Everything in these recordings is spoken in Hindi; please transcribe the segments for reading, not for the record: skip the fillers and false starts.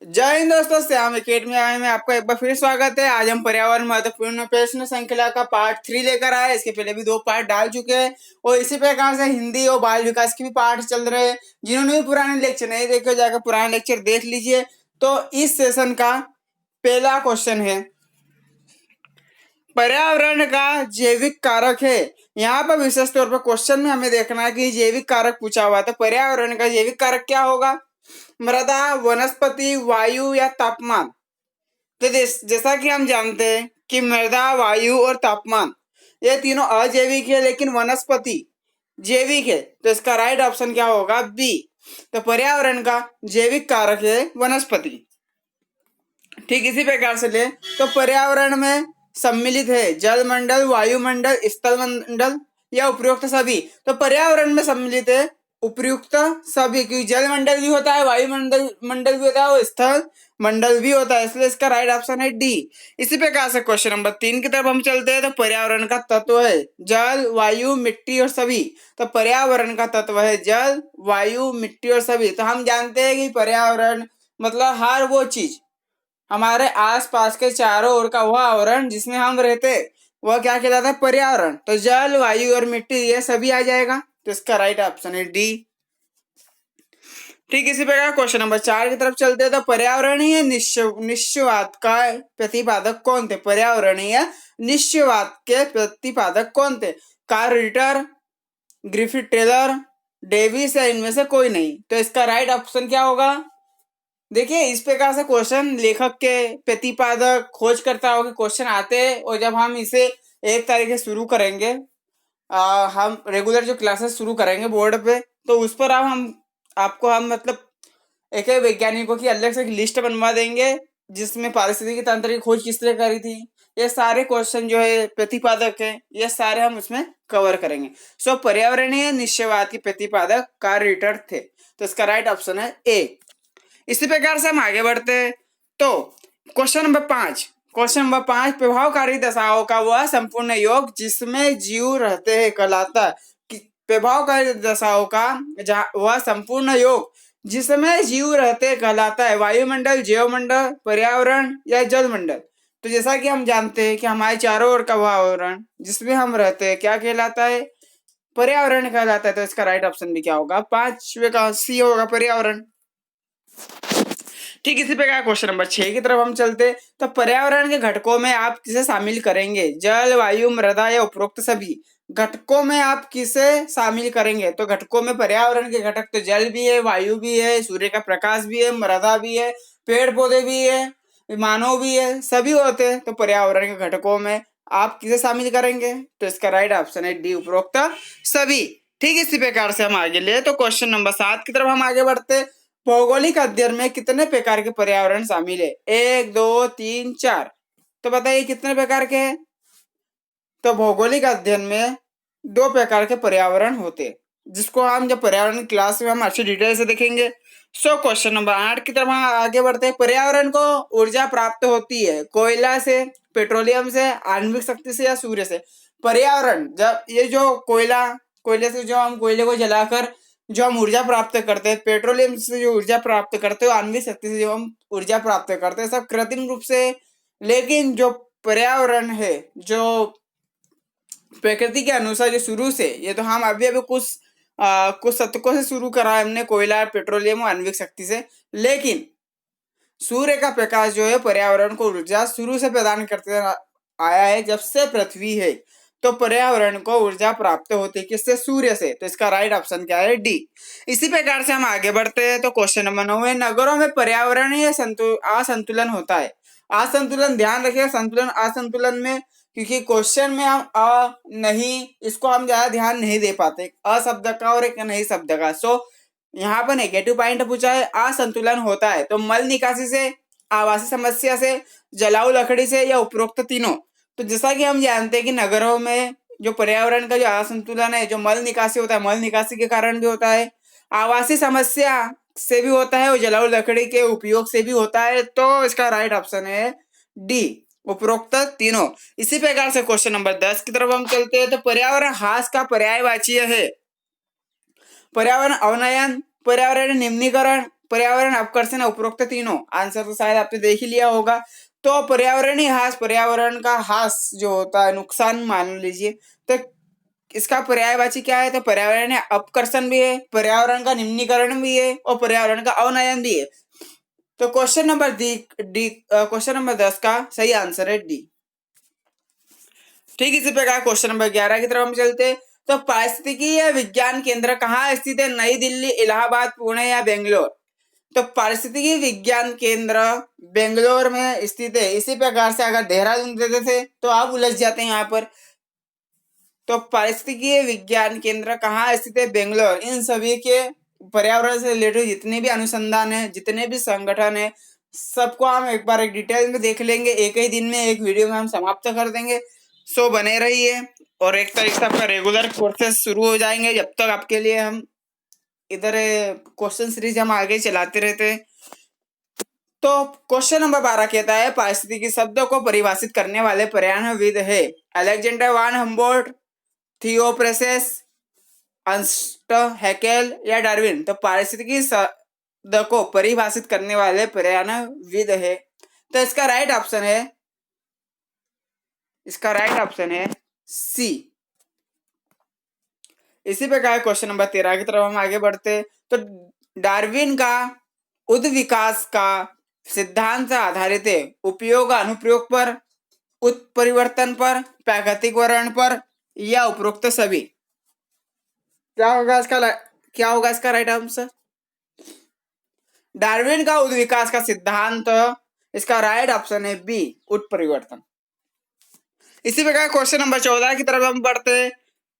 जय हिंद दोस्तों, श्याम एकेडमी में आपका एक बार फिर स्वागत है। आज हम पर्यावरण महत्वपूर्ण प्रश्न श्रृंखला का पार्ट 3 लेकर आए। इसके पहले भी 2 पार्ट डाल चुके हैं और इसी प्रकार से हिंदी और बाल विकास की भी पार्ट चल रहे हैं। जिन्होंने भी पुराने लेक्चर नहीं देखे जाकर पुराने लेक्चर देख लीजिए। तो इस सेशन का पहला क्वेश्चन है, पर्यावरण का जैविक कारक है। यहाँ पर विशेष तौर पर क्वेश्चन में हमें देखना है कि जैविक कारक पूछा हुआ था। पर्यावरण का जैविक कारक क्या होगा? मृदा, वनस्पति, वायु या तापमान। तो जैसा कि हम जानते हैं कि मृदा, वायु और तापमान ये तीनों अजैविक है, लेकिन वनस्पति जैविक है। तो इसका राइट ऑप्शन क्या होगा? बी। तो पर्यावरण का जैविक कारक है वनस्पति। ठीक इसी प्रकार से ले तो पर्यावरण में सम्मिलित है जल मंडल, वायुमंडल, स्थल मंडल या उपयुक्त सभी। तो पर्यावरण में सम्मिलित है उपयुक्त सभी, क्योंकि जल मंडल भी होता है, वायुमंडल भी होता है और स्थल मंडल भी होता है, इसलिए इसका राइट ऑप्शन है डी। इसी प्रकार से क्वेश्चन नंबर 3 की तरफ हम चलते हैं। तो पर्यावरण का तत्व है जल, वायु, मिट्टी और सभी। तो पर्यावरण का तत्व है जल, वायु, मिट्टी और सभी। तो हम जानते हैं कि पर्यावरण मतलब हर वो चीज हमारे आसपास के चारों ओर का वह आवरण जिसमें हम रहते वह क्या कहलाता है? पर्यावरण। तो जल, वायु और मिट्टी ये सभी आ जाएगा। तो इसका राइट ऑप्शन है डी। ठीक इसी प्रकार क्वेश्चन नंबर 4 की तरफ चलते हैं। तो पर्यावरणीय निश्चयवाद का प्रतिपादक कौन थे? पर्यावरणीय निश्चयवाद के प्रतिपादक कौन थे? Carl Ritter, Griffith Taylor, Davis या इनमें से कोई नहीं। तो इसका राइट ऑप्शन क्या होगा? देखिए इस प्रकार से क्वेश्चन लेखक के प्रतिपादक खोजकर्ताओं के क्वेश्चन आते हैं और जब हम इसे एक तारीख से शुरू करेंगे, हम रेगुलर जो क्लासेस शुरू करेंगे बोर्ड पे, तो उस पर हम मतलब एक वैज्ञानिकों की अलग से एक लिस्ट बनवा देंगे जिसमें पारिस्थितिकी तंत्र की खोज किस तरह करी थी। ये सारे क्वेश्चन जो है प्रतिपादक है, ये सारे हम उसमें कवर करेंगे। सो पर्यावरणीय निश्चयवाद के प्रतिपादक कार्ल रिटर थे। तो इसका राइट ऑप्शन है ए। इसी प्रकार से हम आगे बढ़ते हैं। तो क्वेश्चन नंबर 5 प्रभावकारी दशाओं का वह संपूर्ण योग जिसमें जीव रहते हैं कहलाता है। प्रभावकारी दशाओं का वह संपूर्ण योग जिसमें जीव रहते कहलाता है। वायुमंडल, जैवमंडल, पर्यावरण या जलमंडल। तो जैसा कि हम जानते हैं कि हमारे चारों ओर का वह आवरण जिसमें हम रहते हैं क्या कहलाता है? पर्यावरण कहलाता है। तो इसका राइट ऑप्शन भी क्या होगा? 5वें का सी होगा, पर्यावरण। ठीक इसी प्रकार क्वेश्चन नंबर 6 की तरफ हम चलते। तो पर्यावरण के घटकों में आप किसे शामिल करेंगे? जल, वायु, मृदा या उपरोक्त सभी। घटकों में आप किसे शामिल करेंगे? तो घटकों में पर्यावरण के घटक तो जल भी है, वायु भी है, सूर्य का प्रकाश भी है, मृदा भी है, पेड़ पौधे भी है, मानव भी है, सभी होते हैं। तो पर्यावरण के घटकों में आप किसे शामिल करेंगे? तो इसका राइट ऑप्शन है डी, उपरोक्त सभी। ठीक इसी प्रकार से हम आगे ले तो क्वेश्चन नंबर 7 की तरफ हम आगे बढ़ते। भौगोलिक अध्ययन में कितने प्रकार के पर्यावरण शामिल है? 1, 2, 3, 4। तो बताइए कितने प्रकार के हैं? तो भौगोलिक अध्ययन में 2 प्रकार के पर्यावरण होते हैं, जिसको हम जब पर्यावरण क्लास में हम अच्छी डिटेल से देखेंगे। सो क्वेश्चन नंबर 8 की तरफ हम आगे बढ़ते हैं। पर्यावरण को ऊर्जा प्राप्त होती है कोयला से, पेट्रोलियम से, आणविक शक्ति से या सूर्य से। पर्यावरण जब ये जो कोयले से जो हम कोयले को जलाकर जो हम ऊर्जा प्राप्त करते हैं, पेट्रोलियम से जो ऊर्जा प्राप्त करते हैं, आणविक शक्ति से जो हम ऊर्जा प्राप्त करते हैं, सब कृत्रिम रूप से। लेकिन जो पर्यावरण है जो प्रकृति के अनुसार जो शुरू से, ये तो हम अभी कुछ शतकों से शुरू करा है हमने कोयला, पेट्रोलियम और आणविक शक्ति से। लेकिन सूर्य का प्रकाश जो है पर्यावरण को ऊर्जा शुरू से प्रदान करते आया है जब से पृथ्वी है। तो पर्यावरण को ऊर्जा प्राप्त होती है किससे? सूर्य से। तो इसका राइट ऑप्शन क्या है? डी। इसी प्रकार से हम आगे बढ़ते हैं। तो क्वेश्चन नंबर 9 नगरों में पर्यावरणीय असंतुलन होता है। असंतुलन ध्यान रखिए, संतुलन असंतुलन में, क्योंकि क्वेश्चन में हम नहीं इसको हम ज्यादा ध्यान नहीं दे पाते, अशब्द का और एक नहीं शब्द का। सो यहाँ पर नेगेटिव पॉइंट पूछा है, असंतुलन होता है तो मल निकासी से, आवासीय समस्या से, जलाऊ लकड़ी से या उपरोक्त तीनों। तो जैसा कि हम जानते हैं कि नगरों में जो पर्यावरण का जो असंतुलन है, जो मल निकासी होता है, मल निकासी के कारण भी होता है, आवासीय समस्या से भी होता है और जलाऊ लकड़ी के उपयोग से भी होता है। तो इसका राइट ऑप्शन है डी, उपरोक्त तीनों। इसी प्रकार से क्वेश्चन नंबर 10 की तरफ हम चलते हैं। तो पर्यावरण ह्रास का पर्यायवाची है। पर्यावरण अवनयन, पर्यावरण निम्नीकरण, पर्यावरण, अपकर्षण, उपरोक्त तीनों। आंसर तो शायद आपने देख ही लिया होगा। तो पर्यावरणीय ह्रास, पर्यावरण का ह्रास जो होता है, नुकसान मान लीजिए, तो इसका पर्यायवाची क्या है? तो पर्यावरणीय अपकर्षण भी है, पर्यावरण का निम्नीकरण भी है और पर्यावरण का अवनयन भी है। तो क्वेश्चन नंबर क्वेश्चन नंबर 10 का सही आंसर है डी। ठीक इसी प्रकार क्वेश्चन नंबर 11 की तरफ हम चलते हैं। तो पारिस्थितिकी विज्ञान केंद्र कहाँ स्थित है? नई दिल्ली, इलाहाबाद, पुणे या बेंगलोर? तो पारिस्थितिकी विज्ञान केंद्र बेंगलोर में स्थित है। इसी प्रकार से अगर देहरादून देते थे तो आप उलझ जाते हैं यहाँ पर। तो पारिस्थितिकी विज्ञान केंद्र कहाँ स्थित है? बेंगलोर। इन सभी के पर्यावरण से रिलेटेड जितने भी अनुसंधान है, जितने भी संगठन है, सबको हम एक बार एक डिटेल में देख लेंगे। एक ही दिन में एक वीडियो में हम समाप्त कर देंगे। सो बने रहिए और एक तरीके से आपका रेगुलर कोर्सेस शुरू हो जाएंगे। जब तक आपके लिए हम इधर क्वेश्चन सीरीज हम आगे चलाते रहते हैं। तो क्वेश्चन नंबर 12 कहता है पारिस्थितिकी शब्द को परिभाषित करने वाले पर्यावरणविद है? अलेक्जेंडर वान हम्बोल्ट, थियोफ्रेसेस, अर्नस्ट हैकेल या डार्विन? तो पारिस्थितिकी शब्द को परिभाषित करने वाले पर्यावरणविद है। तो इसका राइट ऑप्शन है सी। इसी प्रकार क्वेश्चन नंबर 13 की तरफ हम आगे बढ़ते। तो डार्विन का उद्विकास का सिद्धांत आधारित है? उपयोग अनुप्रयोग पर, उत्परिवर्तन पर, प्राकृतिक वर्ण पर या उपरोक्त सभी? क्या होगा इसका राइट आंसर? डार्विन का उद्विकास का सिद्धांत, इसका राइट ऑप्शन है बी, उत्परिवर्तन। इसी प्रकार क्वेश्चन नंबर 14 की तरफ हम बढ़ते।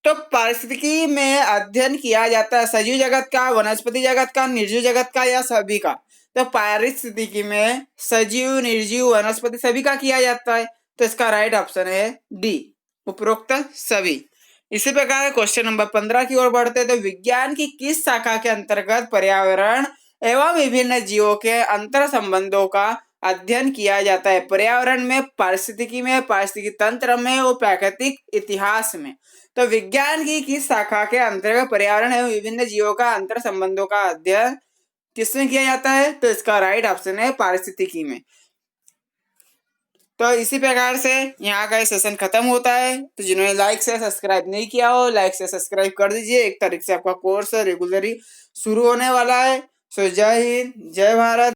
तो पारिस्थितिकी में अध्ययन किया जाता है सजीव जगत का, वनस्पति जगत का, निर्जीव जगत का या सभी का? तो पारिस्थितिकी में सजीव, निर्जीव, वनस्पति सभी का किया जाता है। तो इसका राइट ऑप्शन है डी, उपरोक्त सभी। इसी प्रकार क्वेश्चन नंबर 15 की ओर बढ़ते। तो विज्ञान की किस शाखा के अंतर्गत पर्यावरण एवं विभिन्न जीवों के अंतर संबंधों का अध्ययन किया जाता है? पर्यावरण में, पारिस्थितिकी में, पारिस्थितिकी तंत्र में और प्राकृतिक इतिहास में? तो विज्ञान की किस शाखा के अंतर्गत पर्यावरण एवं विभिन्न जीवों का अंतर संबंधों का अध्ययन किसमें किया जाता है? तो इसका राइट ऑप्शन है पारिस्थितिकी में। तो इसी प्रकार से यहाँ का सेशन खत्म होता है। तो जिन्होंने लाइक से सब्सक्राइब नहीं किया हो, लाइक से सब्सक्राइब कर दीजिए। एक तारीख से आपका कोर्स रेगुलरली शुरू होने वाला है। सो जय हिंद, जय भारत।